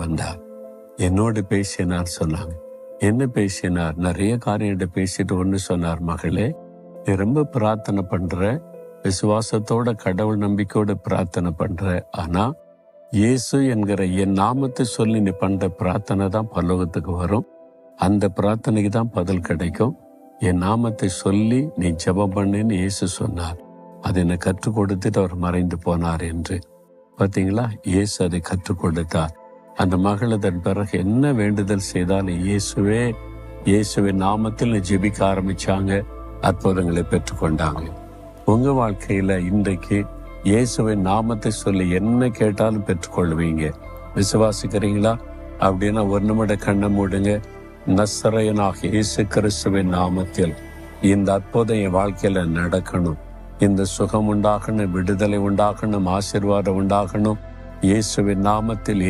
வந்தார். என்னோடு பேசினார் சொன்னாங்க. என்ன பேசினார்? நிறைய காரியம் பேசிட்டு ஒன்று சொன்னார், மகளே, நீ ரொம்ப பிரார்த்தனை பண்ற, விசுவாசத்தோட கடவுள் நம்பிக்கையோட பிரார்த்தனை பண்ற. ஆனா இயேசு என்கிற என் நாமத்தை சொல்லி நீ பண்ற பிரார்த்தனை தான் பரலோகத்துக்கு வரும். அந்த பிரார்த்தனைக்கு தான் பதில் கிடைக்கும். என் நாமத்தை சொல்லி நீ ஜெபம் பண்ணுன்னு இயேசு சொன்னார். அதை என்னை கற்றுக் கொடுத்துட்டு அவர் மறைந்து போனார் என்று. பார்த்தீங்களா, இயேசு அதை கற்றுக் கொடுத்தார். அந்த மகள் அதன் பிறகு என்ன வேண்டுதல் செய்தாலும் இயேசுவின் நாமத்தில் ஜெபிக்க ஆரம்பிச்சாங்க. அற்புதங்களை பெற்றுக்கொண்டாங்க. உங்க வாழ்க்கையில இன்றைக்கு இயேசுவின் நாமத்தை சொல்லி என்ன கேட்டாலும் பெற்றுக்கொள்வீங்க. விசுவாசிக்கிறீங்களா? அப்படின்னா ஒரு நிமிட கண்ணை மூடுங்க. நசரேயனாகிய இயேசு கிறிஸ்துவின் நாமத்தில் இந்த அற்புதம் என் வாழ்க்கையில நடக்கணும். இந்த சுகம் உண்டாகணும், விடுதலை உண்டாகணும், ஆசீர்வாதம் உண்டாகணும். இயேசுவின் நாமத்தில்